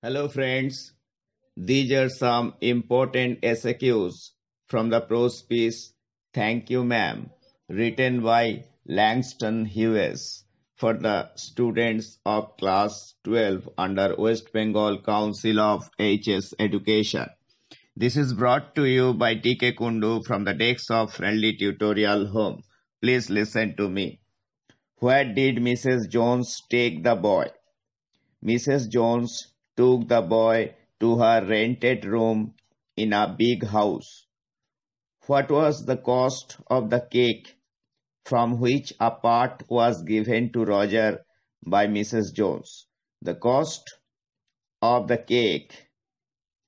Hello friends, these are some important SAQs from the prose piece Thank You Ma'am, written by Langston Hughes for the students of Class 12 under West Bengal Council of HS Education. This is brought to you by TK Kundu from the decks of Friendly Tutorial Home. Please listen to me. Where did Mrs. Jones take the boy? Mrs. Jones took the boy to her rented room in a big house. What was the cost of the cake from which a part was given to Roger by Mrs. Jones? The cost of the cake,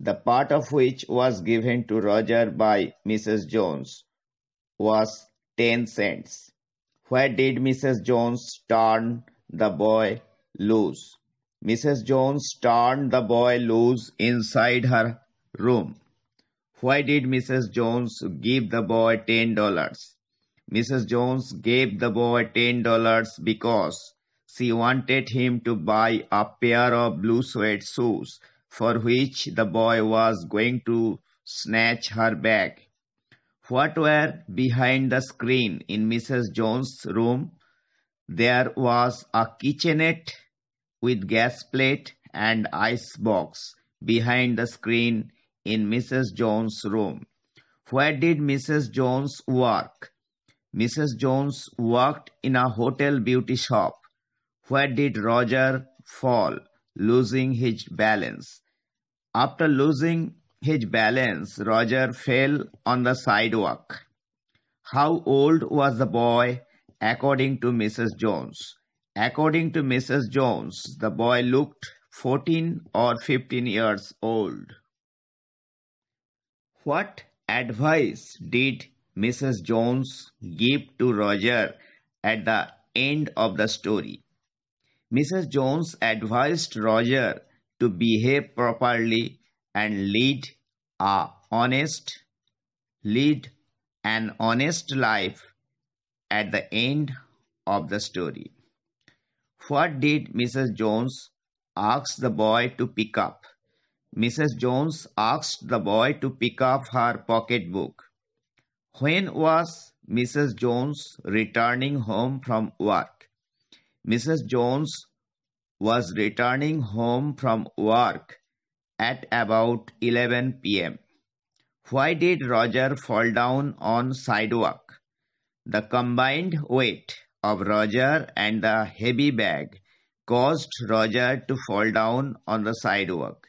the part of which was given to Roger by Mrs. Jones, was 10 cents. Where did Mrs. Jones turn the boy loose? Mrs. Jones turned the boy loose inside her room. Why did Mrs. Jones give the boy $10? Mrs. Jones gave the boy $10 because she wanted him to buy a pair of blue suede shoes for which the boy was going to snatch her bag. What were behind the screen in Mrs. Jones' room? There was a kitchenette with gas plate and ice box behind the screen in Mrs. Jones' room. Where did Mrs. Jones work? Mrs. Jones worked in a hotel beauty shop. Where did Roger fall, losing his balance? After losing his balance, Roger fell on the sidewalk. How old was the boy according to Mrs. Jones? According to Mrs. Jones, the boy looked 14 or 15 years old. What advice did Mrs. Jones give to Roger at the end of the story? Mrs. Jones advised Roger to behave properly and a honest lead an honest life at the end of the story. What did Mrs. Jones ask the boy to pick up? Mrs. Jones asked the boy to pick up her pocketbook. When was Mrs. Jones returning home from work? Mrs. Jones was returning home from work at about 11 p.m. Why did Roger fall down on sidewalk? The combined weight of Roger and the heavy bag caused Roger to fall down on the sidewalk.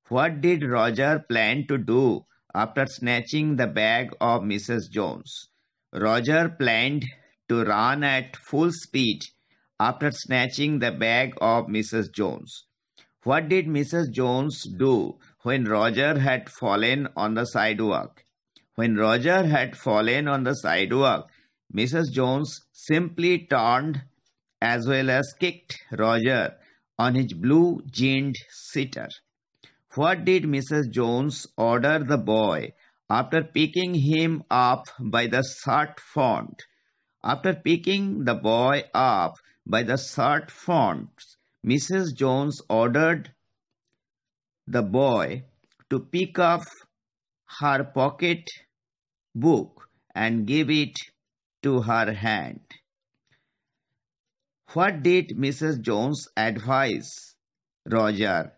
What did Roger plan to do after snatching the bag of Mrs. Jones? Roger planned to run at full speed after snatching the bag of Mrs. Jones. What did Mrs. Jones do when Roger had fallen on the sidewalk? When Roger had fallen on the sidewalk, Mrs. Jones simply turned as well as kicked Roger on his blue jeaned seater. What did Mrs. Jones order the boy after picking him up by the shirt front? After picking the boy up by the shirt front, Mrs. Jones ordered the boy to pick up her pocket book and give it to her hand. What did Mrs. Jones advise Roger?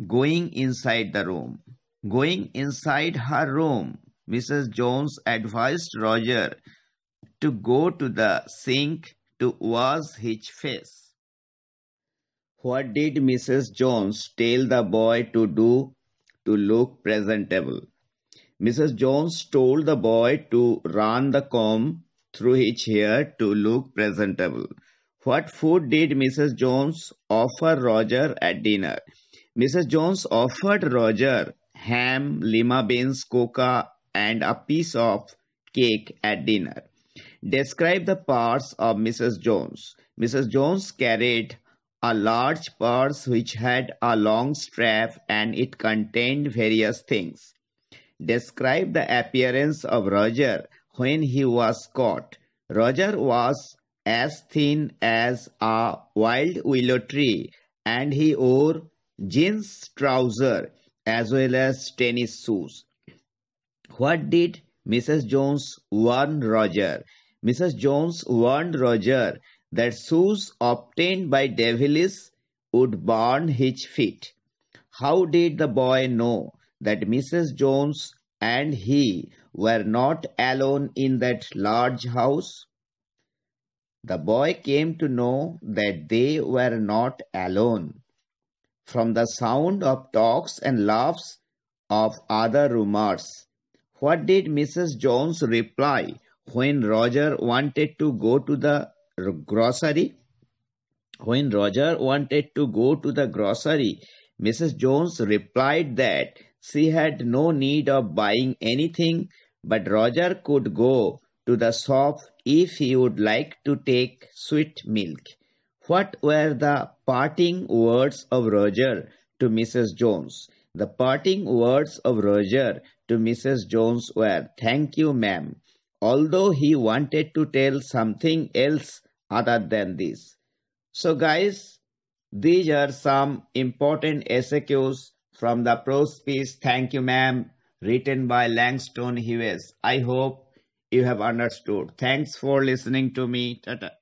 Going inside the room. Going inside her room, Mrs. Jones advised Roger to go to the sink to wash his face. What did Mrs. Jones tell the boy to do to look presentable? Mrs. Jones told the boy to run the comb through his hair to look presentable. What food did Mrs. Jones offer Roger at dinner? Mrs. Jones offered Roger ham, lima beans, coca, and a piece of cake at dinner. Describe the parts of Mrs. Jones. Mrs. Jones carried a large purse which had a long strap and it contained various things. Describe the appearance of Roger when he was caught. Roger was as thin as a wild willow tree and he wore jeans, trouser, as well as tennis shoes. What did Mrs. Jones warn Roger? Mrs. Jones warned Roger that shoes obtained by devilish would burn his feet. How did the boy know that Mrs. Jones and he were not alone in that large house? The boy came to know that they were not alone from the sound of talks and laughs of other roomers. What did Mrs. Jones reply when Roger wanted to go to the grocery? When Roger wanted to go to the grocery, Mrs. Jones replied that she had no need of buying anything, but Roger could go to the shop if he would like to take sweet milk. What were the parting words of Roger to Mrs. Jones? The parting words of Roger to Mrs. Jones were, "Thank you, ma'am," although he wanted to tell something else other than this. So guys, these are some important SAQs from the prose piece "Thank You Ma'am" written by Langston Hughes. I hope you have understood. Thanks for listening to me. Tata.